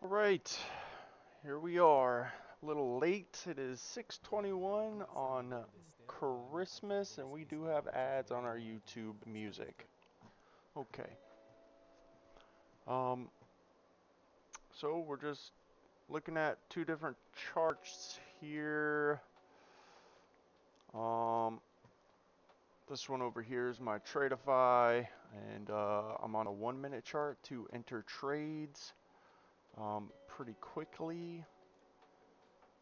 Right, here we are. A little late. It is 6:21 on Christmas, and we do have ads on our YouTube music. Okay. Um, so we're just looking at two different charts here. Um, this one over here is my Tradify, and I'm on a 1-minute chart to enter trades pretty quickly.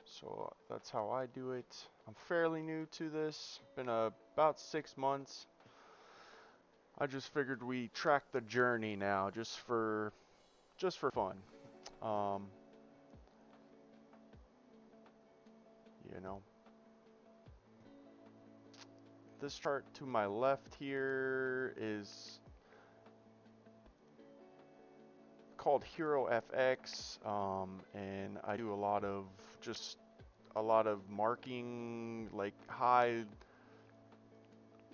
So that's how I do it. I'm fairly new to this. Been about 6 months. I just figured we track the journey now, just for fun. Um, you know, this chart to my left here is called Hero FX, and I do a lot of marking, like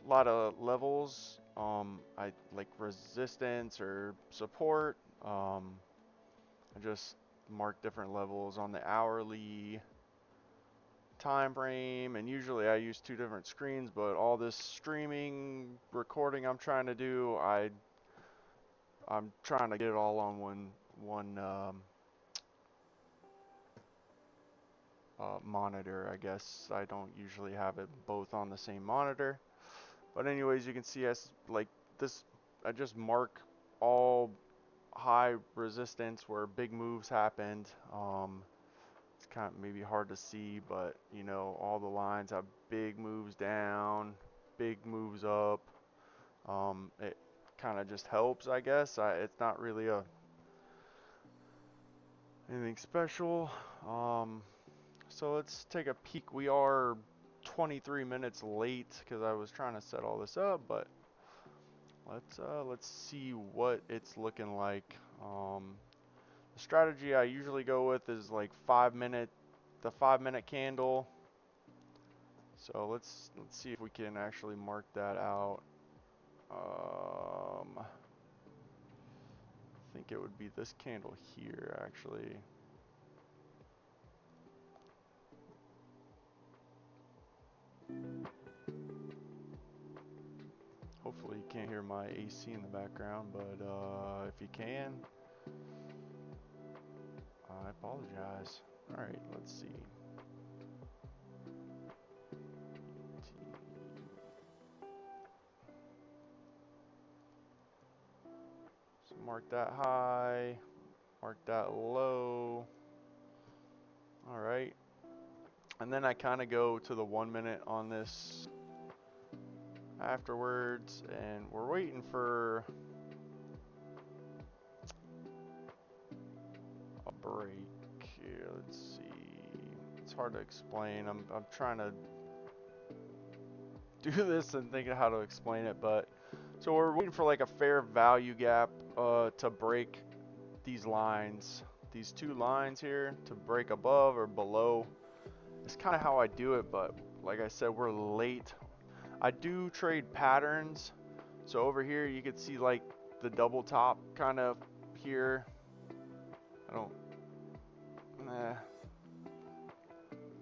lot of levels. I like resistance or support. I just mark different levels on the hourly time frame, and usually I use two different screens, but all this streaming recording I'm trying to do, I'm trying to get it all on one monitor. I guess I don't usually have it both on the same monitor. But anyways, you can see like this. I just mark all high resistance where big moves happened. It's kind of maybe hard to see, but you know, all the lines have big moves down, big moves up. It kind of just helps, I guess. It's not really anything special. So let's take a peek. We are 23 minutes late because I was trying to set all this up, but let's see what it's looking like. The strategy I usually go with is like the 5-minute candle. So let's see if we can actually mark that out. I think it would be this candle here actually. Hopefully you can't hear my AC in the background, but if you can, I apologize. Alright, let's see. So mark that high, mark that low. Alright. And then I kind of go to the 1 minute on this afterwards, and we're waiting for a break here. Let's see. It's hard to explain. I'm trying to do this and think of how to explain it, but so we're waiting for like a fair value gap to break these lines, these two lines here, to break above or below. It's kind of how I do it, but like I said, we're late. I do trade patterns. So over here you can see like the double top kind of here. I don't,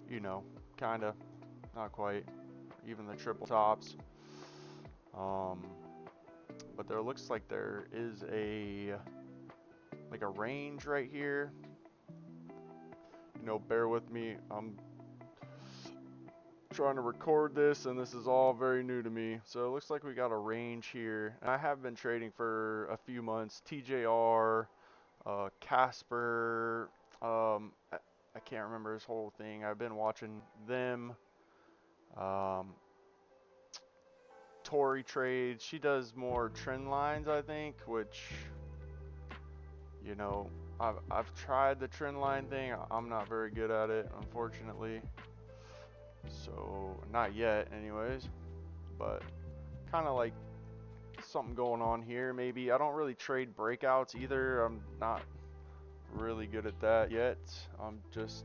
you know, kind of, not quite. Even the triple tops. But there looks like there is like a range right here. You know, bear with me. I'm trying to record this, and this is all very new to me. So it looks like we got a range here. And I have been trading for a few months. TJR, Casper, I can't remember his whole thing. I've been watching them. Um, Tori trades. She does more trend lines, I think, which, you know, I've tried the trend line thing. I'm not very good at it, unfortunately. So not yet, anyways. But kind of like something going on here. Maybe I don't really trade breakouts either. I'm not really good at that yet. I'm just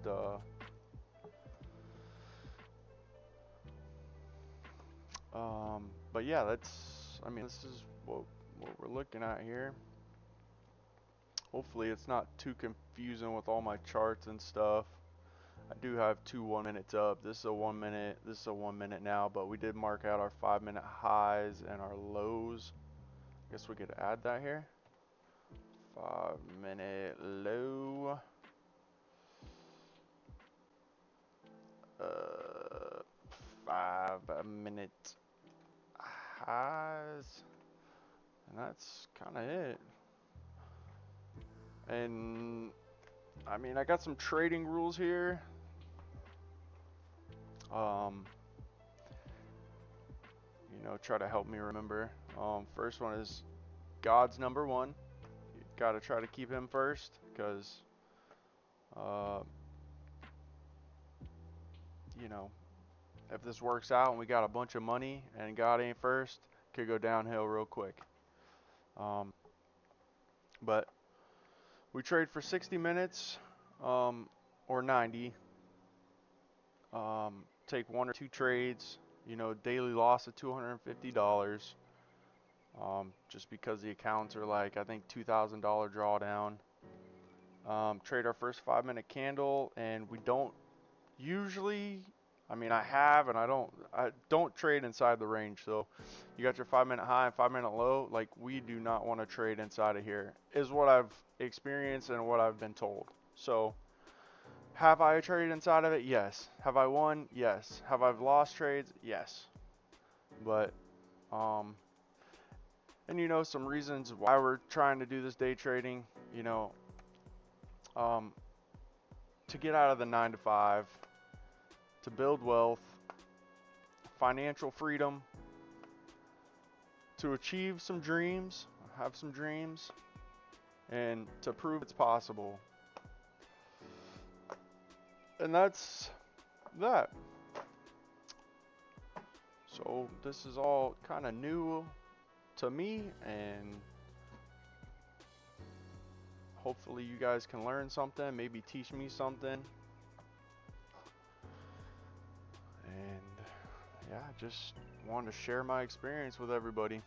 but yeah, I mean, this is what we're looking at here. Hopefully it's not too confusing with all my charts and stuff. I do have two 1 minutes up. This is a 1 minute, this is a 1 minute now, but we did mark out our 5-minute highs and our lows. Guess we could add that here. 5-minute low. 5-minute highs. And that's kind of it. And I mean, I got some trading rules here. You know, try to help me remember. First one is God's number one. You gotta try to keep him first, because you know, if this works out and we got a bunch of money and God ain't first, it could go downhill real quick. But we trade for 60 minutes or 90. Take 1 or 2 trades. You know, daily loss of $250. Just because the accounts are like, I think, $2,000 drawdown. Trade our first 5-minute candle, and we don't usually, I mean, I have, and I don't trade inside the range. So you got your 5-minute high and 5-minute low. Like, we do not want to trade inside of here, is what I've experienced and what I've been told. So have I traded inside of it? Yes. Have I won? Yes. Have I lost trades? Yes. But and you know, some reasons why we're trying to do this day trading, you know, to get out of the 9 to 5, to build wealth, financial freedom, to achieve some dreams, have some dreams, and to prove it's possible. And that's that. So this is all kind of new to me, and hopefully you guys can learn something, maybe teach me something. And yeah, just wanted to share my experience with everybody.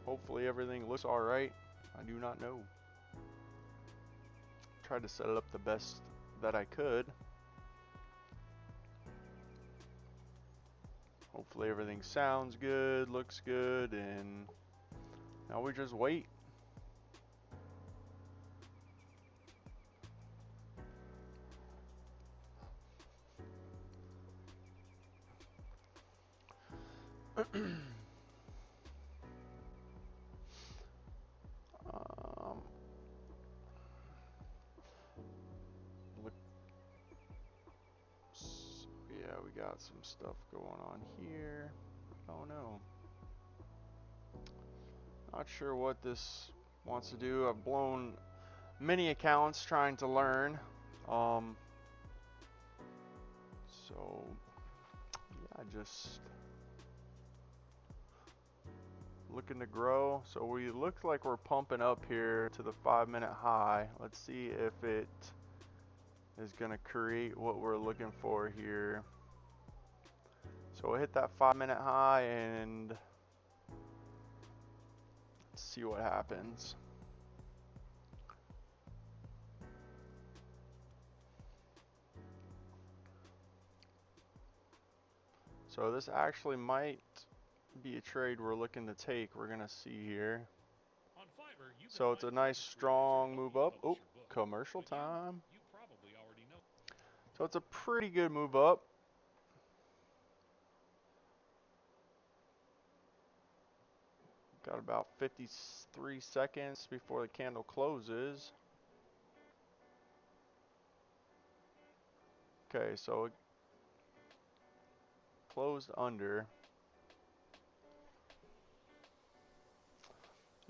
Hopefully everything looks alright. I do not know. Tried to set it up the best that I could. Hopefully everything sounds good, looks good, and now we just wait. Look, so yeah, we got some stuff going on here. Oh no. Not sure what this wants to do. I've blown many accounts trying to learn. So yeah, just looking to grow. So we look like we're pumping up here to the 5-minute high. Let's see if it is gonna create what we're looking for here. So we'll hit that 5-minute high and let's see what happens. So this actually might be a trade we're looking to take. We're gonna see here. So it's a nice strong move up. Oh, commercial time. So it's a pretty good move up. Got about 53 seconds before the candle closes. Okay, so it closed under.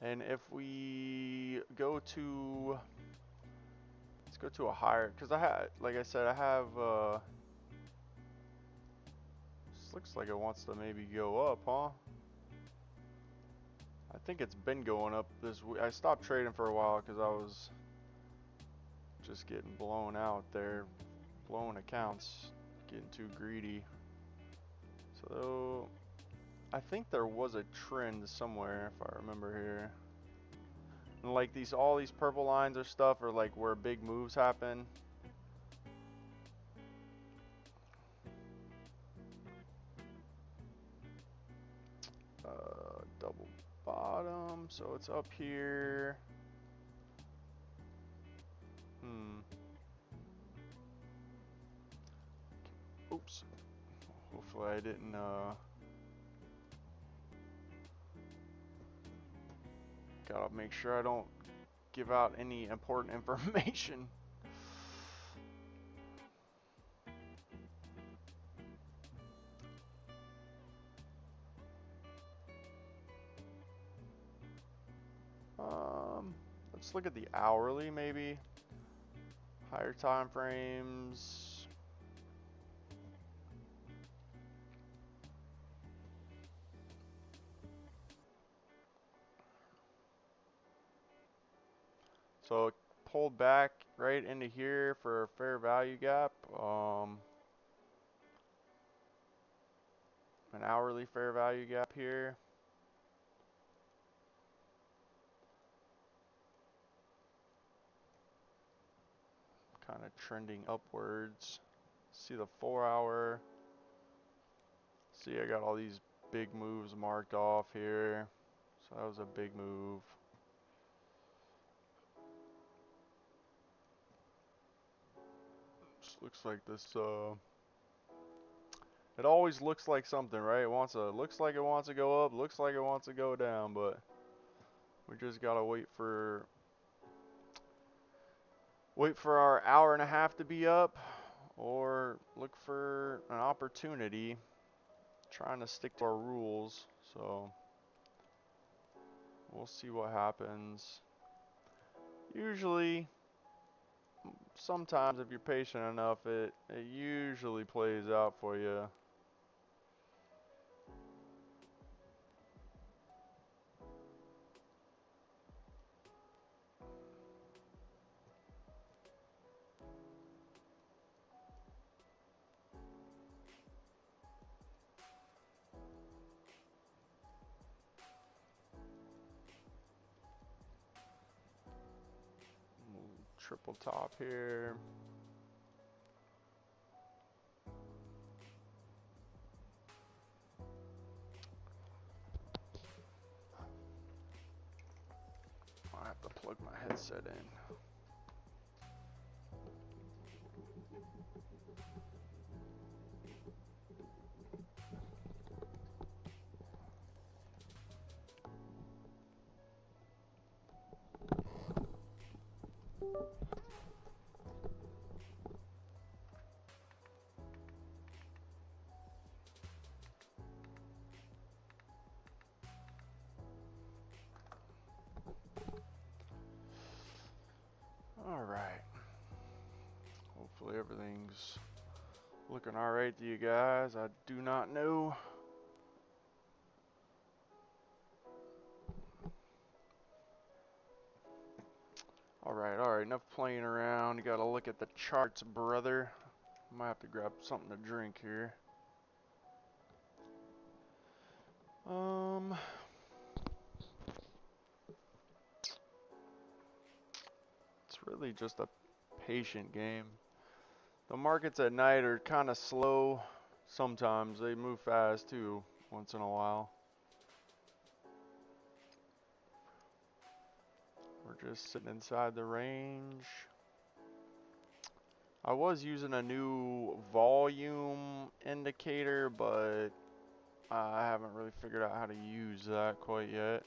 And if we go to, let's go to a higher, because I had, like I said, I have, this looks like it wants to maybe go up, huh? I think it's been going up this week. I stopped trading for a while because I was just getting blown out there, blowing accounts, getting too greedy. So I think there was a trend somewhere, if I remember here. And like all these purple lines or stuff are like where big moves happen. Double bottom, so it's up here. Oops. Hopefully I didn't gotta make sure I don't give out any important information. Let's look at the hourly maybe. Higher time frames. So it pulled back right into here for a fair value gap. An hourly fair value gap here. Kind of trending upwards. See the 4 hour. See, I got all these big moves marked off here. So that was a big move. Just looks like this, it always looks like something, right? Looks like it wants to go up, looks like it wants to go down, but we just gotta wait for our hour and a half to be up, or look for an opportunity. Trying to stick to our rules, so we'll see what happens. Usually, sometimes if you're patient enough, it usually plays out for you. Triple top here. I have to plug my headset in. Alright. Hopefully everything's looking alright to you guys. I do not know. Alright, enough playing around. You gotta look at the charts, brother. Might have to grab something to drink here. It's really just a patient game. The markets at night are kind of slow. Sometimes they move fast too, once in a while. We're just sitting inside the range. I was using a new volume indicator, but I haven't really figured out how to use that quite yet.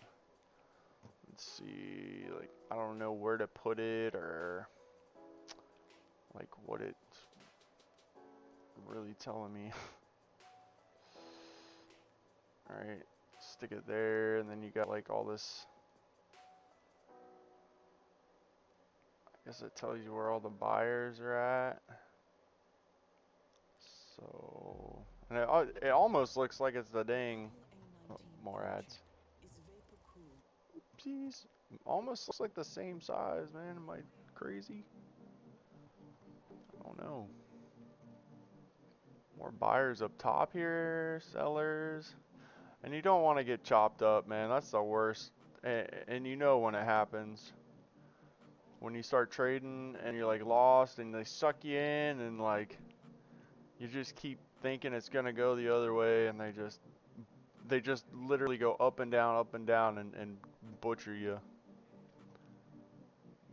Let's see, like, I don't know where to put it or like what it's really telling me. Alright, stick it there, and then you got like all this. I guess it tells you where all the buyers are at. So, and it almost looks like it's the dang, more ads. Oopsies. Almost looks like the same size, man. Am I crazy? I don't know. More buyers up top here, sellers. And you don't want to get chopped up, man. That's the worst. and you know when it happens. When you start trading and you're like lost and they suck you in and like you just keep thinking it's gonna go the other way and they just literally go up and down and butcher you.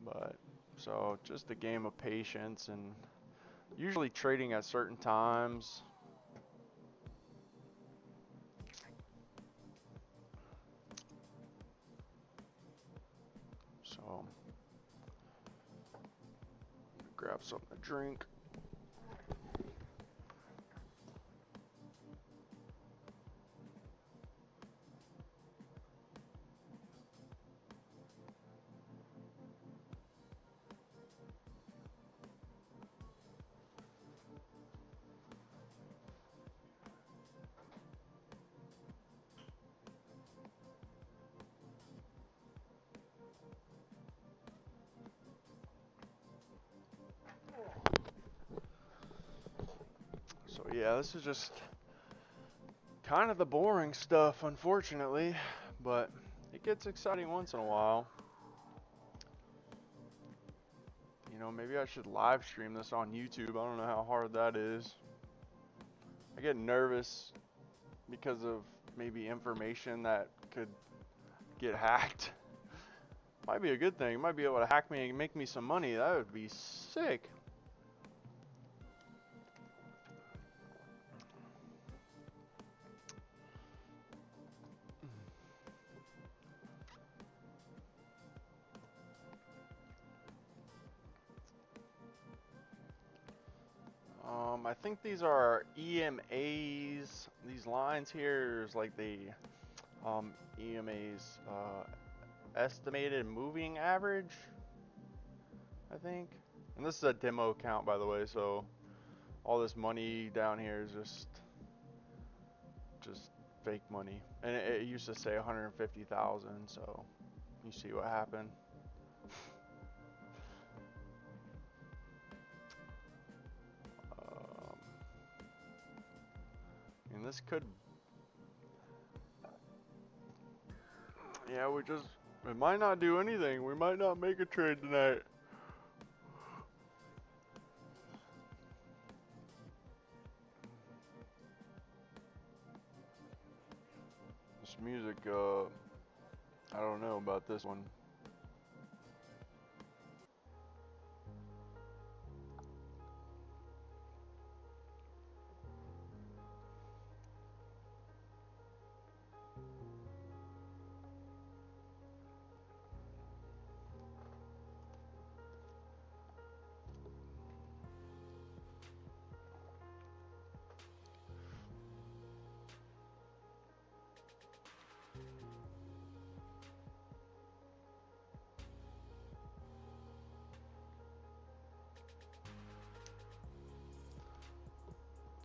But so just a game of patience and usually trading at certain times. So grab something to drink. So yeah, this is just kind of the boring stuff, unfortunately, but it gets exciting once in a while. You know, maybe I should live stream this on YouTube. I don't know how hard that is. I get nervous because of maybe information that could get hacked. Might be a good thing. Might be able to hack me and make me some money. That would be sick. I think these are EMAs. These lines here is like the EMA's estimated moving average, I think. And this is a demo account, by the way, so all this money down here is just fake money. And it used to say 150,000, so you see what happened. And this could, yeah, we might not do anything. We might not make a trade tonight. This music, I don't know about this one.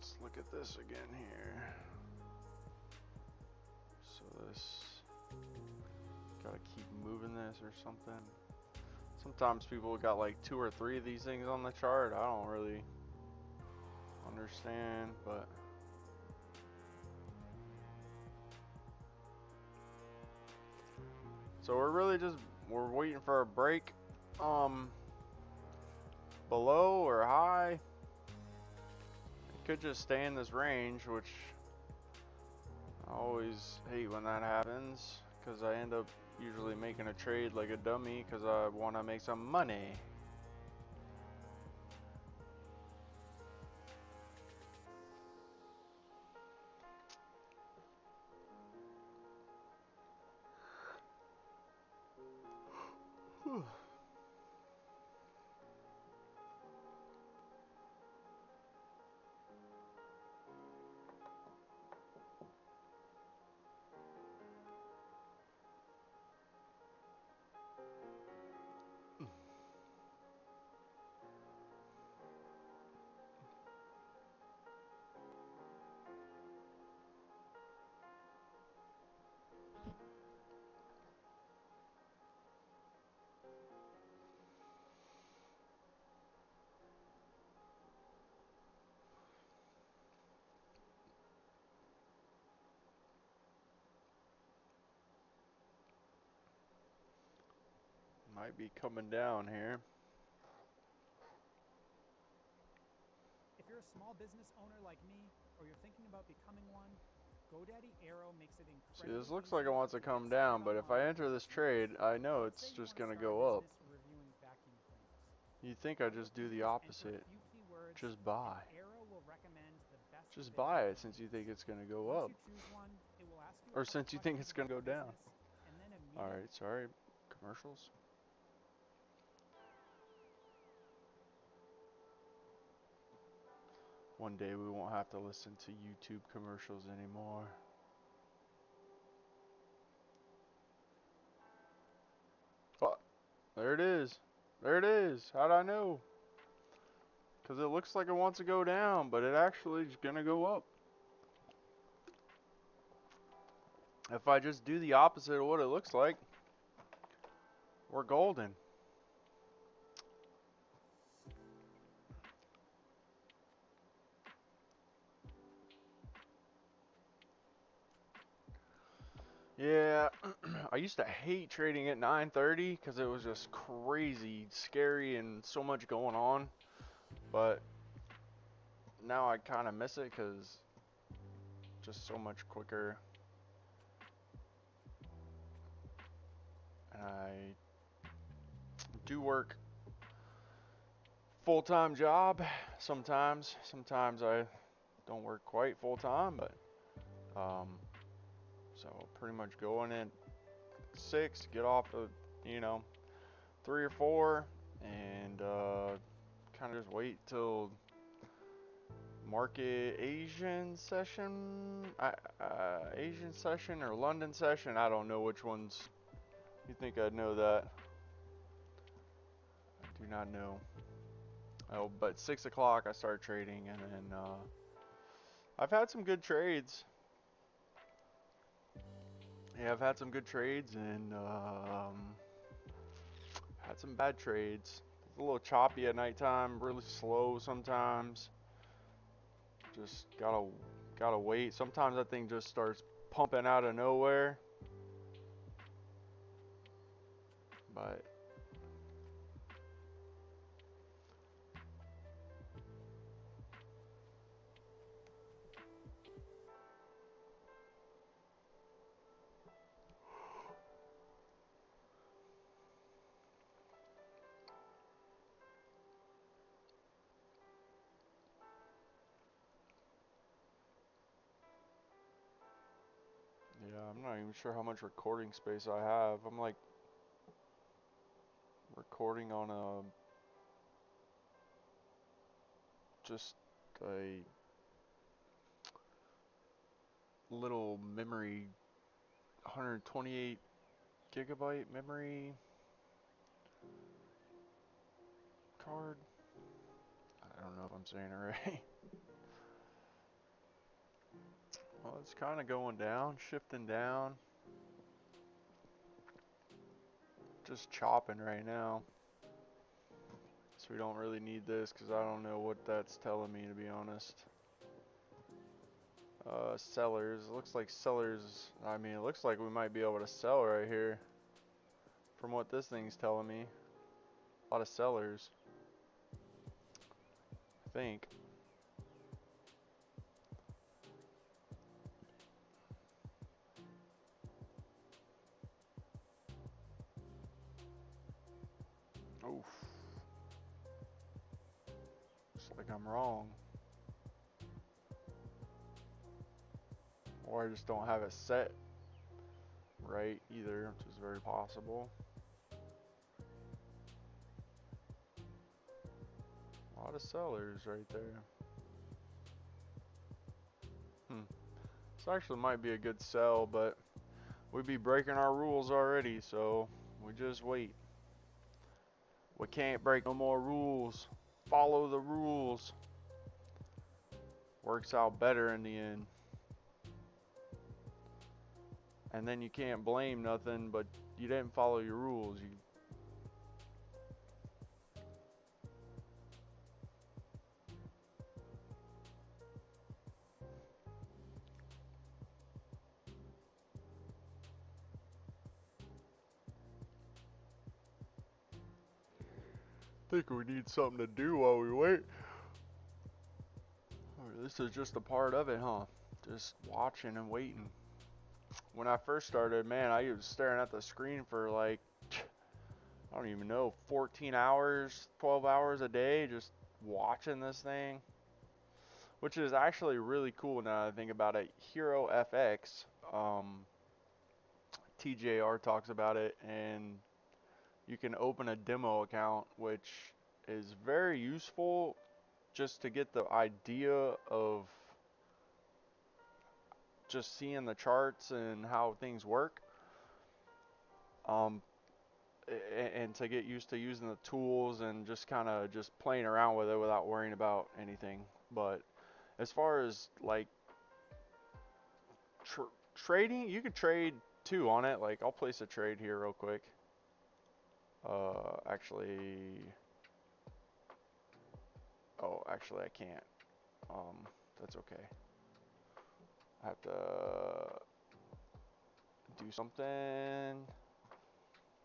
Let's look at this again here. So this, gotta keep moving this or something. Sometimes people got like 2 or 3 of these things on the chart. I don't really understand, but so we're waiting for a break below or high. It could just stay in this range, which I always hate when that happens because I end up usually making a trade like a dummy because I want to make some money. Might be coming down here. If you're a small business owner like me, or you're thinking about becoming one, GoDaddy Arrow makes it See, incredibly this looks easy like it wants to to get come started down, but if I online enter with this business. trade, I know Let's say it's you just want to gonna start a go up. business reviewing vacuum cleaners. You'd think All I'd you have just to do do the is enter a opposite. few keywords, Just and buy. Arrow will recommend the best Just available buy it since you candidates. think it's gonna go Once up. you choose one, it will ask you a Or couple since you think questions it's gonna about go the down. business, and then immediately. Alright, sorry. Commercials. One day we won't have to listen to YouTube commercials anymore. Oh, there it is. There it is. How'd I know? Because it looks like it wants to go down, but it actually is gonna go up. If I just do the opposite of what it looks like, we're golden. Yeah, I used to hate trading at 9:30 because it was just crazy, scary, and so much going on. But now I kind of miss it because just so much quicker. And I do work full-time job sometimes. Sometimes I don't work quite full-time, but so pretty much going in 6, get off at 3 or 4, and kind of just wait till market Asian session, Asian session or London session. I don't know which ones. You think I'd know that? I do not know. Oh, but 6 o'clock I start trading, and then I've had some good trades. Yeah, I've had some good trades, and had some bad trades. It's a little choppy at nighttime, really slow sometimes. Just gotta wait. Sometimes that thing just starts pumping out of nowhere. But yeah, I'm not even sure how much recording space I have. I'm like recording on just a little memory, 128 gigabyte memory card. I don't know if I'm saying it right. Well, it's kind of going down, shifting down. Just chopping right now. So we don't really need this because I don't know what that's telling me, to be honest. Sellers. It looks like sellers. I mean, it looks like we might be able to sell right here. From what this thing's telling me. A lot of sellers. I think. Oof. Looks like I'm wrong. Or I just don't have it set right either, which is very possible. A lot of sellers right there. This actually might be a good sell, but we'd be breaking our rules already, so we just wait. We can't break no more rules. Follow the rules. Works out better in the end. And then you can't blame nothing, but you didn't follow your rules. think we need something to do while we wait. This is just a part of it, huh? Just watching and waiting. When I first started, man, I was staring at the screen for like, I don't even know, 14 hours, 12 hours a day, just watching this thing. Which is actually really cool now that I think about it. Hero FX, TJR talks about it, and you can open a demo account, which is very useful just to get the idea of just seeing the charts and how things work. Um, and to get used to using the tools and just kind of just playing around with it without worrying about anything. But as far as like trading, you could trade too on it. Like I'll place a trade here real quick. Actually, oh, actually I can't. That's okay. I have to do something.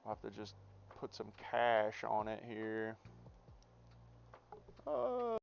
I'll have to just put some cash on it here.